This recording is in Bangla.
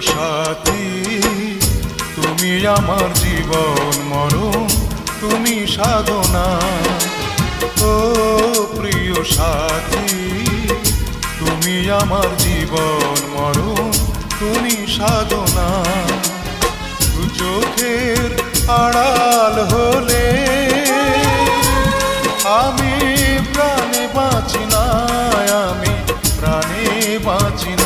সাথী, তুমি আমার জীবন মরণ, তুমি সাধনা। ও প্রিয় সাথী, তুমি আমার জীবন মরণ, তুমি সাধনা। দু চোখের আড়াল হলে আমি প্রাণে বাঁচি না, আমি প্রাণে বাঁচি না।